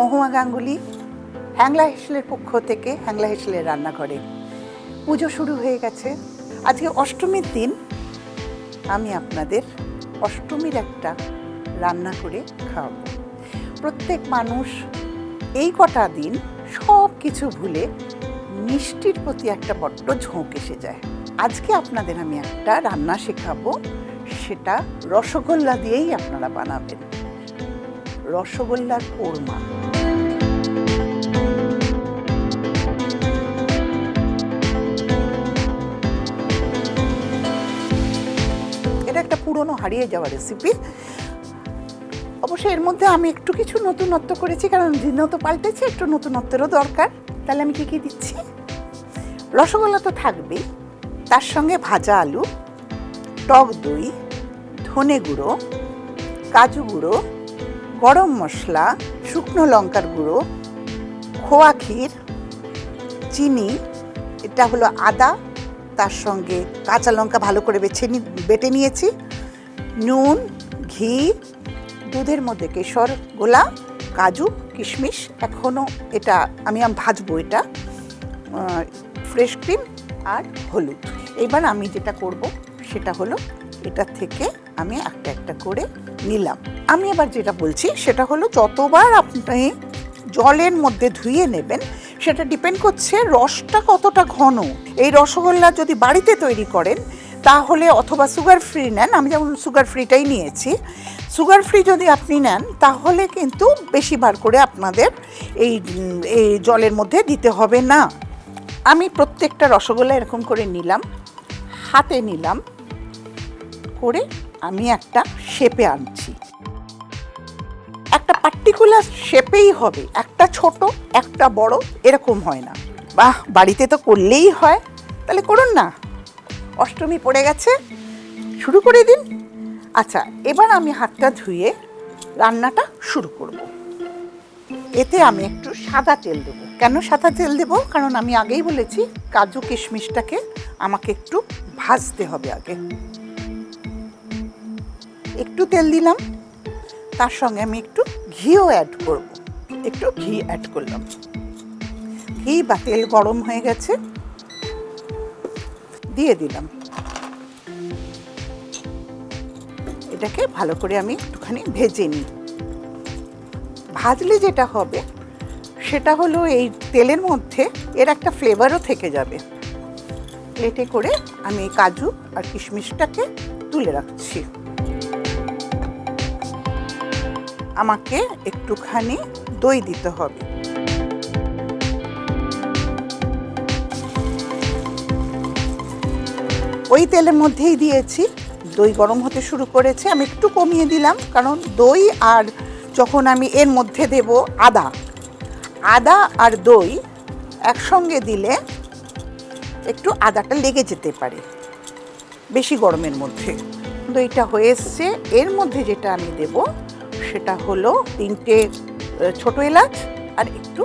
মহুয়া গাঙ্গুলি হ্যাংলা হেসেলের পক্ষ থেকে হ্যাংলা হেসেলের রান্নাঘরে। পুজো শুরু হয়ে গেছে। আজকে অষ্টমীর দিন আমি আপনাদের অষ্টমীর একটা রান্না করে খাওয়াবো। প্রত্যেক মানুষ এই কটা দিন সব কিছু ভুলে মিষ্টির প্রতি একটা বড্ড ঝোঁক এসে যায়। আজকে আপনাদের আমি একটা রান্না শেখাবো, সেটা রসগোল্লা দিয়েই আপনারা বানাবেন। রসগোল্লার কোরমা। এটা একটা পুরনো হারিয়ে যাওয়া রেসিপি। অবশ্যই এর মধ্যে আমি একটু কিছু নতুনত্ব করেছি, কারণ দিনও তো পাল্টেছে, একটু নতুনত্বেরও দরকার। তাহলে আমি কি দিচ্ছি? রসগোল্লা তো থাকবেই, তার সঙ্গে ভাজা আলু, টক দই, ধনে গুঁড়ো, কাজু গুঁড়ো, গরম মশলা, শুকনো লঙ্কার গুঁড়ো, খোয়া ক্ষীর, চিনি, এটা হলো আদা, তার সঙ্গে কাঁচা লঙ্কা ভালো করে বেটে নিয়েছি, নুন, ঘি, দুধের মধ্যে কেশর গোলা, কাজু, কিশমিশ, এখনও এটা আমি ভাজবো, এটা ফ্রেশ ক্রিম আর হলুদ। এবার আমি যেটা করব সেটা হলো এটা থেকে আমি একটা একটা করে নিলাম। আমি এবার যেটা বলছি সেটা হলো যতবার আপনি জলের মধ্যে ধুয়ে নেবেন সেটা ডিপেন্ড করছে রসটা কতটা ঘন। এই রসগোল্লা যদি বাড়িতে তৈরি করেন তাহলে, অথবা সুগার ফ্রি নেন, আমি যেমন সুগার ফ্রিটাই নিয়েছি, সুগার ফ্রি যদি আপনি নেন তাহলে কিন্তু বেশিবার করে আপনাদের এই জলের মধ্যে দিতে হবে না। আমি প্রত্যেকটা রসগোল্লা এরকম করে নিলাম, হাতে নিলাম করে আমি একটা শেপে আনছি। একটা পার্টিকুলার শেপেই হবে, একটা ছোট একটা বড় এরকম হয় না। বাহ, বাড়িতে তো করলেই হয়, তাহলে করুন না। অষ্টমী পড়ে গেছে, শুরু করে দিন। আচ্ছা, এবার আমি হাতটা ধুয়ে রান্নাটা শুরু করব। এতে আমি একটু সাদা তেল দেবো। কেন সাদা তেল দেবো? কারণ আমি আগেই বলেছি কাজু কিশমিশটাকে আমাকে একটু ভাজতে হবে আগে। একটু তেল দিলাম, তার সঙ্গে আমি একটু ঘিও অ্যাড করব। একটু ঘি অ্যাড করলাম। ঘি বা তেল গরম হয়ে গেছে, দিয়ে দিলাম। এটাকে ভালো করে আমি একটুখানি ভেজে নিই। ভাজলে যেটা হবে সেটা হলো এই তেলের মধ্যে এর একটা ফ্লেভারও থেকে যাবে। প্লেটে করে আমি এই কাজু আর কিশমিশটাকে তুলে রাখছি। আমাকে একটুখানি দই দিতে হবে। ওই তেলের মধ্যেই দিয়েছি, দই গরম হতে শুরু করেছে। আমি একটু কমিয়ে দিলাম, কারণ দই আর যখন আমি এর মধ্যে দেব আদা আর দই একসঙ্গে দিলে একটু আদাটা লেগে যেতে পারে বেশি গরমের মধ্যে। দইটা হয়ে এসছে। এর মধ্যে যেটা আমি দেব সেটা হলো 3টে ছোট এলাচ আর একটু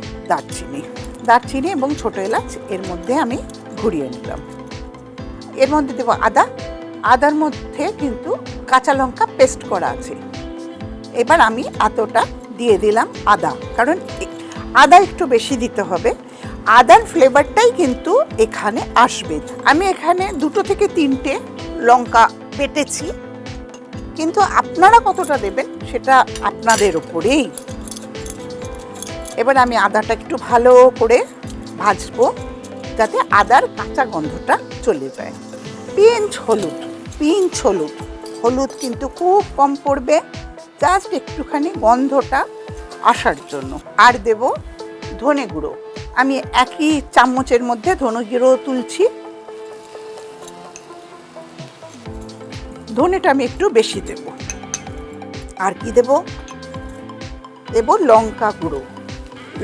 দারচিনি এবং ছোট এলাচ এর মধ্যে আমি ঘুরিয়ে নিলাম। এর মধ্যে দেবো আদার মধ্যে কিন্তু কাঁচা লঙ্কা পেস্ট করা আছে। এবার আমি এতটা দিয়ে দিলাম আদা, কারণ আদা একটু বেশি দিতে হবে। আদার ফ্লেভারটাই কিন্তু এখানে আসবে। আমি এখানে 2 থেকে 3টে লঙ্কা বেটেছি, কিন্তু আপনারা কতটা দেবেন সেটা আপনাদের উপরেই। এবার আমি আদাটা একটু ভালো করে ভাজবো, যাতে আদার কাঁচা গন্ধটা চলে যায়। পিঞ্চ হলুদ কিন্তু খুব কম পড়বে, জাস্ট একটুখানি গন্ধটা আসার জন্য। আর দেব ধনে গুঁড়ো। আমি একই চামচের মধ্যে ধনে গুঁড়ো তুলছি। ধনেটা আমি একটু বেশি দেব। আর কি দেব? দেব লঙ্কা গুঁড়ো।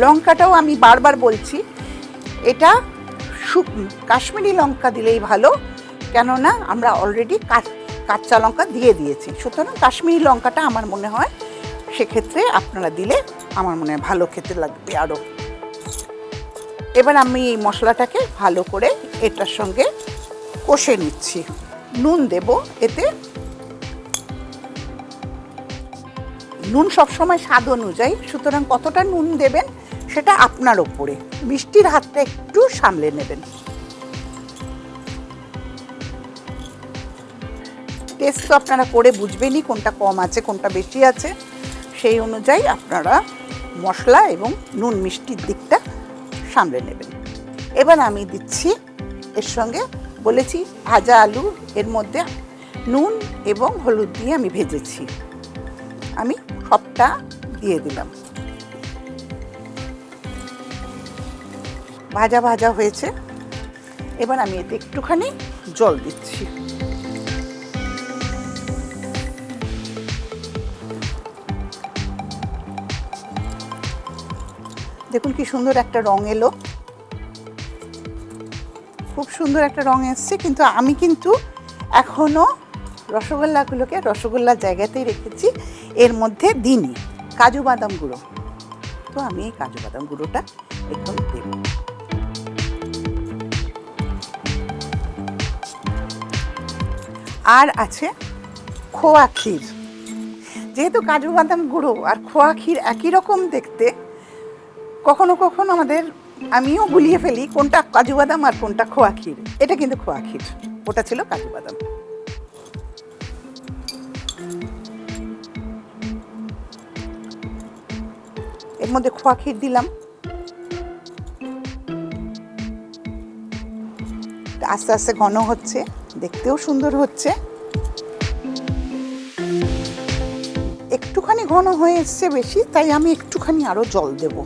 লঙ্কাটাও আমি বারবার বলছি, এটা কাশ্মীরি লঙ্কা দিলেই ভালো, কেননা আমরা অলরেডি কাঁচা লঙ্কা দিয়ে দিয়েছি। সুতরাং কাশ্মীরি লঙ্কাটা আমার মনে হয় সেক্ষেত্রে আপনারা দিলে আমার মনে হয় ভালো খেতে লাগবে আরও। এবার আমি এই মশলাটাকে ভালো করে এটার সঙ্গে কষে নিচ্ছি। নুন দেব এতে, নুন সবসময় স্বাদ অনুযায়ী, সুতরাং কতটা নুন দেবেন সেটা আপনার ওপরে। মিষ্টির হাতটা একটু সামলে নেবেন। টেস্ট তো আপনারা করে বুঝবেনই কোনটা কম আছে কোনটা বেশি আছে, সেই অনুযায়ী আপনারা মশলা এবং নুন মিষ্টির দিকটা সামলে নেবেন। এবার আমি দিচ্ছি এর সঙ্গে, বলেছি ভাজা আলু, এর মধ্যে নুন এবং হলুদ দিয়ে আমি ভেজেছি, আমি সবটা দিয়ে দিলাম। ভাজা ভাজা হয়েছে, এবার আমি এতে একটুখানি জল দিচ্ছি। দেখুন কি সুন্দর একটা রং এলো, খুব সুন্দর একটা রং এসছে। কিন্তু আমি এখনো রসগোল্লাগুলোকে রসগোল্লার জায়গাতেই রেখেছি, এর মধ্যে দিইনি কাজু বাদাম গুঁড়ো। তো আমি এই কাজু বাদাম গুঁড়োটা এখন দেব। আর আছে খোয়া ক্ষীর। যেহেতু কাজু বাদাম গুঁড়ো আর খোয়া ক্ষীর একই রকম দেখতে, কখনো কখনো আমিও গুলিয়ে ফেলি কোনটা কাজু বাদাম আর কোনটা খোয়া ক্ষীর। এটা কিন্তু খোয়া ক্ষীর, ওটা ছিল কাজু বাদাম। এর মধ্যে খোয়া ক্ষীর দিলাম, আস্তে আস্তে ঘন হচ্ছে, দেখতেও সুন্দর হচ্ছে। একটুখানি ঘন হয়ে এসছে বেশি, তাই আমি একটুখানি আরো জল দেব।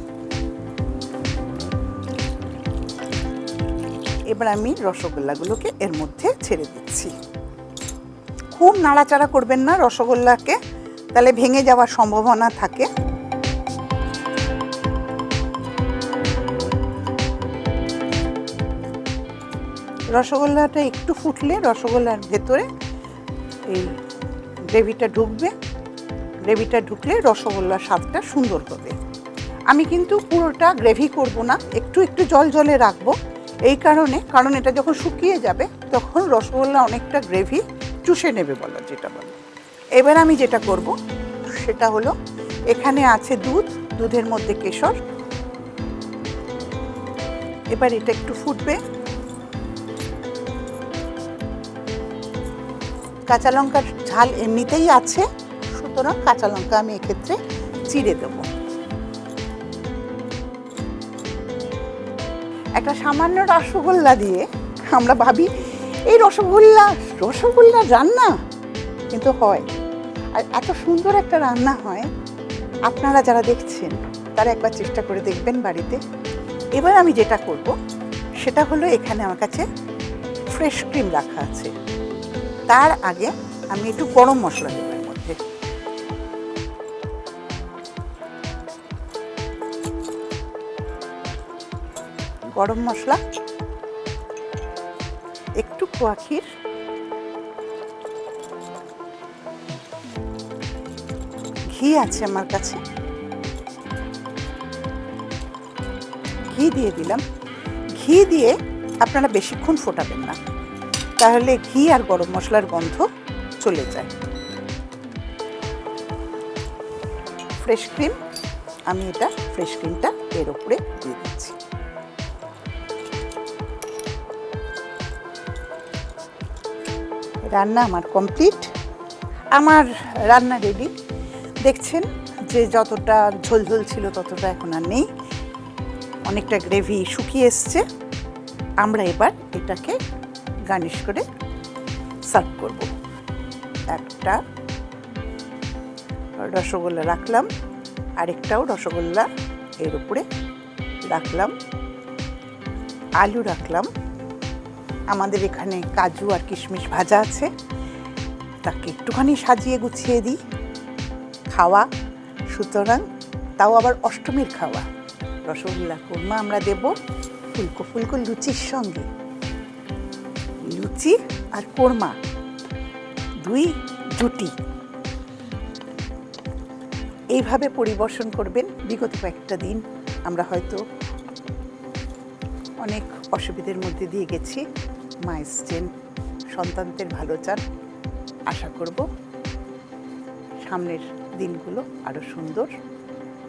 এবার আমি রসগোল্লাগুলোকে এর মধ্যে ছেড়ে দিচ্ছি। খুব নাড়াচাড়া করবেন না রসগোল্লাকে, তাহলে ভেঙে যাওয়ার সম্ভাবনা থাকে। রসগোল্লাটা একটু ফুটলে রসগোল্লার ভেতরে এই গ্রেভিটা ঢুকবে, গ্রেভিটা ঢুকলে রসগোল্লার স্বাদটা সুন্দর হবে। আমি কিন্তু পুরোটা গ্রেভি করব না, একটু একটু জল জলে রাখবো, এই কারণ এটা যখন শুকিয়ে যাবে তখন রসগোল্লা অনেকটা গ্রেভি চুষে নেবে বলা যেটা বলে। এবার আমি যেটা করব সেটা হলো, এখানে আছে দুধ, দুধের মধ্যে কেশর। এবার এটা একটু ফুটবে, কাঁচা লঙ্কার ঝাল এমনিতেই আছে, সুতরাং কাঁচা লঙ্কা আমি এক্ষেত্রে চিড়ে দেব। একটা সামান্য রসগোল্লা দিয়ে আমরা ভাবি এই রসগোল্লা রান্না, কিন্তু হয়, আর এত সুন্দর একটা রান্না হয়। আপনারা যারা দেখছেন তারা একবার চেষ্টা করে দেখবেন বাড়িতে। এবার আমি যেটা করব সেটা হলো, এখানে আমার কাছে ফ্রেশ ক্রিম রাখা আছে। তার আগে আমি একটু গরম মশলা দেব এর মধ্যে। গরম মশলা, একটু খোয়া ক্ষীর, ঘি আছে আমার কাছে, ঘি দিয়ে দিলাম। ঘি দিয়ে আপনারা বেশিক্ষণ ফোটাবেন না, তাহলে ঘি আর গরম মশলার গন্ধ চলে যায়। ফ্রেশ ক্রিম, আমি এটা ফ্রেশ ক্রিমটা এর উপরে দিয়ে দিচ্ছি। রান্না আমার কমপ্লিট, আমার রান্না রেডি। দেখছেন যে যতটা ঝোলঝোল ছিল ততটা এখন আর নেই, অনেকটা গ্রেভি শুকিয়ে এসছে। আমরা এবার এটাকে গার্নিশ করে সার্ভ করব। একটা রসগোল্লা রাখলাম, আরেকটাও রসগোল্লা এর উপরে রাখলাম, আলু রাখলাম, আমাদের এখানে কাজু আর কিশমিশ ভাজা আছে, তাকে একটুখানি সাজিয়ে গুছিয়ে দিই। খাওয়া, সুতরাং তাও আবার অষ্টমীর খাওয়া, রসগোল্লার কোরমা আমরা দেব ফুলকো ফুলকো লুচির সঙ্গে। লুচি আর কোরমা দুই জুটি, এইভাবে পরিবেশন করবেন। বিগত কয়েকটা দিন আমরা হয়তো অনেক অসুবিধার মধ্যে দিয়ে গেছি, মা এসছেন, সন্তানদের ভালো চান, আশা করব সামনের দিনগুলো আরও সুন্দর,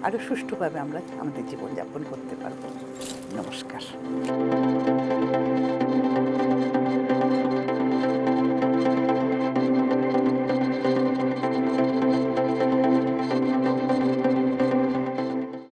আরও সুষ্ঠুভাবে আমরা আমাদের জীবনযাপন করতে পারবো। নমস্কার।